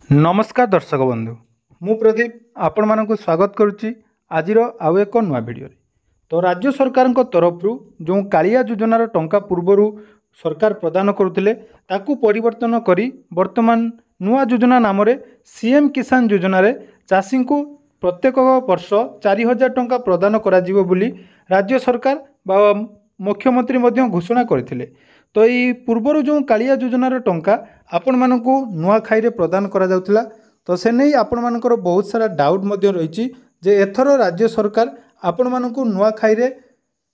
नमस्कार दर्शक बंधु मु प्रदीप आपण मानक स्वागत करुच्ची आज आउ एक नुआ भिडियो। तो राज्य सरकार तरफ जो कालिया योजनार टंका पूर्वर सरकार प्रदान करुले ताकू परिवर्तन करी वर्तमान नुआ योजना नाम सीएम किसान योजना रे चाषी को प्रत्येक वर्ष 4000 टंका प्रदान करा जीवो बोली राज्य सरकार बा मुख्यमंत्री घोषणा करथिले। तो यही पूर्वर जो कालिया योजनार टंका आपण मानकु नुआखाई रे प्रदान करा जाउथिला। तो से नहीं आपण मानकर बहुत सारा डाउट रही जे एथर राज्य सरकार आपण मानकु नुआखाई रे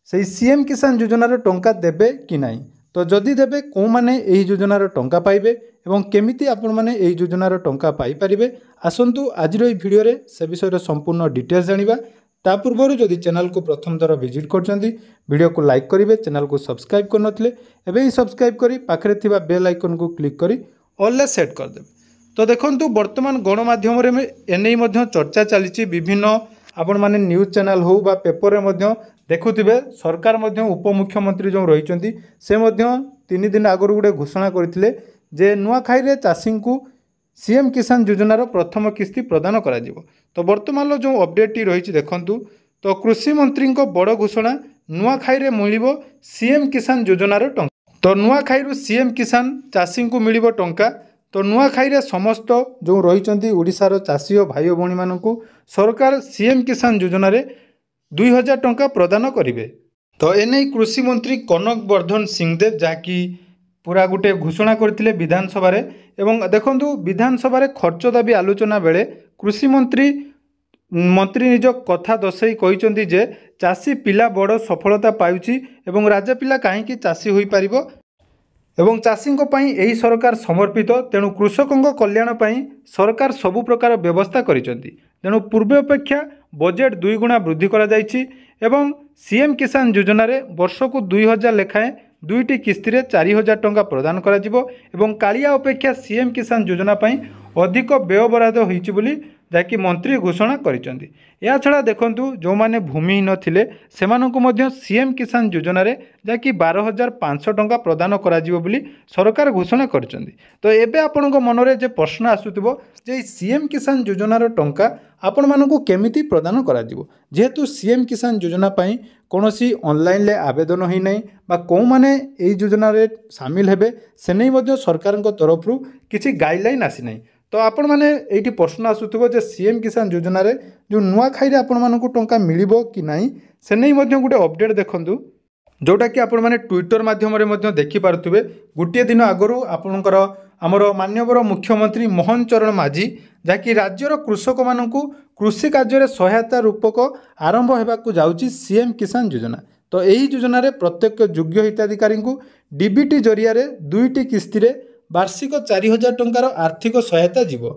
से सीएम किसान योजनार टंका देबे कि नाही। तो जदि देबे को माने एही योजनार टंका पाइबे एवं केमिति आपण माने एही योजनार टंका पाई परिबे आसंतु आज रो भिडियो रे से विषय संपूर्ण डिटेल्स जानिबा। ता पूर्व जदि चैनल को प्रथम थर विजिट करछंती वीडियो को लाइक करेंगे, चैनल को सब्सक्राइब करनथिले एबे ही सब्सक्राइब करी पाखरे थिबा बेल आइकन को क्लिक करी ऑल ले सेट कर देबे। तो देखंतु वर्तमान गणमाध्यम रे एनै मध्य चर्चा चली विभिन्न आपण माने न्यूज चैनल हो बा पेपर रे मध्य देखुथिबे सरकार मध्य उपमुख्यमंत्री जो रहिचंती से मध्य 3 दिन आगरु गुडे घोषणा करथिले जे नुआखाई रे चाषी को सीएम किसान योजनार प्रथम किस्ती प्रदान करा जिवो। तो वर्तमान जो अपडेट रही देखंतु तो कृषि मंत्री बड़ घोषणा नुआखाई रे मिलिबो सीएम किसान योजनार टंका। तो नुआखाई रु सीएम किसान चाषी को मिलिबो टंका। तो नुआखाई रे समस्त जो रही ओडिशार चाषी और भाई भौणी मानकु सरकार सीएम किसान योजना रे 2000 टंका प्रदान करिवे। तो एने कृषि मंत्री कनक वर्धन सिंहदेव जाकि पूरा गोटे घोषणा करथिले विधानसभा रे एवं देखंतु विधानसभा रे खर्च दाबी आलोचना बेले कृषि मंत्री निज कथा दर्शाई कहिसंती जे चाषी पिला बड़ सफलता पाउची एवं राजा पिला काहेकि चाषी होई परिबो एवं चाषी यही सरकार समर्पित। तेणु कृषकों कल्याण पाई सरकार सबु प्रकार व्यवस्था करिसंती। तेणु पूर्व अपेक्षा बजेट 2 गुणा वृद्धि करा जायछि एवं सीएम किसान योजना रे वर्ष को 2000 लेखाएं 2टी किस्ती रे 4000 टंका प्रदान करा जिवो एवं कालिया अपेक्षा सीएम किसान योजना पाई अधिक व्यय बराद होइछि बोली जाकि मंत्री घोषणा करिसंती। या छड़ा देखंतु जो माने भूमिहीन थिले सेमानंकु मध्य सीएम किसान योजना रे जाकि 12500 टंका प्रदान करा जिवो बोली सरकार घोषणा करिसंती। तो एबे आपनक मनरे जे प्रश्न आसुथिबो जे सीएम किसान योजनार टंका आपण मानकु केमिति प्रदान करा जिवो। जेहेतु सीएम किसान योजना पाई कोनोसी ऑनलाइन ले आवेदन होई नै बा को माने एई योजना रे शामिल हेबे से नै मध्य सरकार तरफ किछि गाइडलाइन आसी नै। तो आपण माने एठी प्रश्न आसुथिबो जे सीएम किसान योजना रे जो नुआखाई रे आपण मानकु टंका मिलिबो कि नाही से नै मध्य गुटे अपडेट देखंतु जोटा कि आपण माने ट्विटर माध्यम रे मध्य देखि पारुथिबे। गुटिए दिन आगरु आपणकर आमर माननीय मुख्यमंत्री मोहन चरण माझी जाकि राज्यर कृषक मानकु कृषि कार्य रे सहायता रूपक आरंभ हेबाकु जाउची सीएम किसान योजना। तो एही योजना रे प्रत्येक योग्य हिताधिकारी को डीबीटी जरिया रे 2टी किस्ती रे वार्षिक 4000 टंकार आर्थिक सहायता जीवो।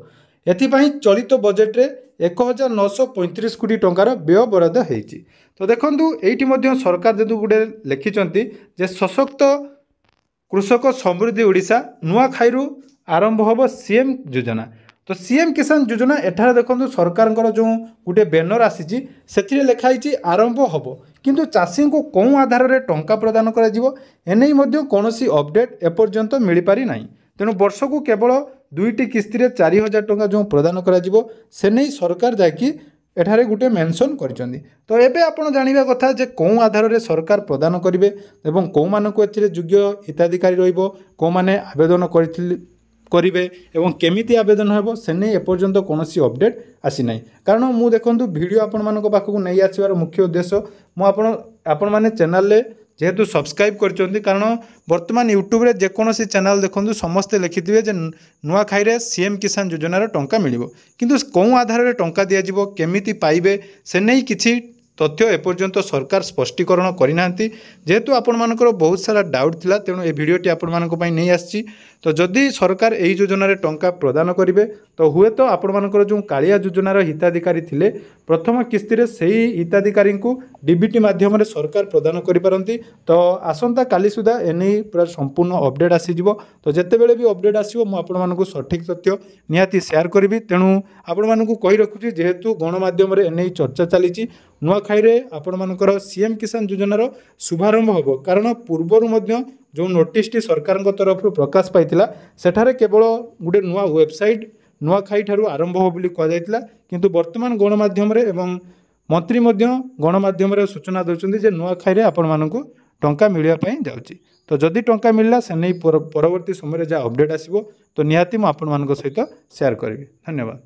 एथिपाई चलित बजेट रे 1935 कोटी टंकार व्यय बराद होईची। तो देखंतु एठी मध्य सरकार जेदु गुडे लिखिचंती जे सशक्त कृषक समृद्धि ओडिशा नुआखाई रु आरंभ होबो सीएम योजना। तो सीएम किसान योजना एठारे देखंतु सरकार जो गोटे बैनर आसीची सेथिरे लिखाई आरंभ होबो किंतु चाषी को कौन आधार रे टंका प्रदान करा जिवो एनै मध्य कोनोसी अपडेट एपर्यंत मिल पारि नाही। तेणु वर्ष को केवल 2टी किस्ती रे 4000 टंका जो प्रदान करा जिवो से नै सरकार जाकि एठारे गुटे मेंशन करिसंती। तो एबे आपण जानिबा कथा जे कौन आधार रे सरकार प्रदान करिवे एवं कौ मानकु एथिरे योग्य हिताधिकारी रहिबो को माने आवेदन करिवे एवं केमिति आवेदन हेबो से नै एपर्यंत कोनोसी अपडेट आसी नै। कारण मु देखंतु वीडियो आपण मानको पाखकु नै आसीबार मुख्य उद्देश्य मु आपण माने चैनल ले जेहेतु सब्सक्राइब करचंती। कारण वर्तमान यूट्यूब रे जेकोनोसी चैनल देखंतु समस्ते लिखिथिबे जे नुआखाई रे सीएम किसान योजनार टंका मिलिबो किंतु कौन आधार रे टंका दिया जिवो केमिति पाइबे से नै किछि तथ्य एपर्यंत सरकार स्पष्टीकरण करिनांती। जेहेतु आपण मानकर बहुत सारा डाउट थिला तेणु ए भिडियोटी आपण मानक पई नै आछि। तो जदि सरकार एही योजना रे टंका प्रदान करिवे तो हुए तो आपण मानकर जो कालिया योजनार हिताधिकारी थिले प्रथम किस्ती रे सेही हिताधिकारी को डीबीटी माध्यम रे सरकार प्रदान करि पारंती। तो आसंता काली सुधा एनै पूरा संपूर्ण अपडेट आसी जिवो। तो जेते बेले भी अपडेट आसीबो मु आपण मानक सठिक तथ्य निहाती शेयर करबी। तेणु आपण मानक कहि रखुची जेहेतु गणमाध्यम रे एनै चर्चा चलीची नुआखाई रे आपण मानकर सीएम किसान योजनार शुभारंभ होबो। कारण पूर्वरु मध्य जो नोटिस टी सरकार तरफ प्रकाश पाइतिला सेठारे केवल गोटे नुआ वेबसाइट ନୂଆଖାଇ ଠାରୁ ଆରମ୍ଭ ହେବ ବୋଲି କୁହାଯାଇଥିଲା, କିନ୍ତୁ ବର୍ତ୍ତମାନ ଗଣମାଧ୍ୟମରେ ଏବଂ ମନ୍ତ୍ରୀ ମଧ୍ୟ ଗଣମାଧ୍ୟମରେ ସୂଚନା ଦେଉଛନ୍ତି ଯେ ନୂଆଖାଇରେ ଆପଣମାନଙ୍କୁ ଟଙ୍କା ମିଳିବା ପାଇଁ ଯାଉଛି। ତ ଯଦି ଟଙ୍କା ମିଳିଲା ସେ ନେଇ ପରବର୍ତ୍ତୀ ସମୟରେ ଯାହା ଅପଡ଼େଟ୍ ଆସିବ ତ ନିହାତି ମୁଁ ଆପଣମାନଙ୍କ ସହିତ ସେୟାର କରିବି। ଧନ୍ୟବାଦ।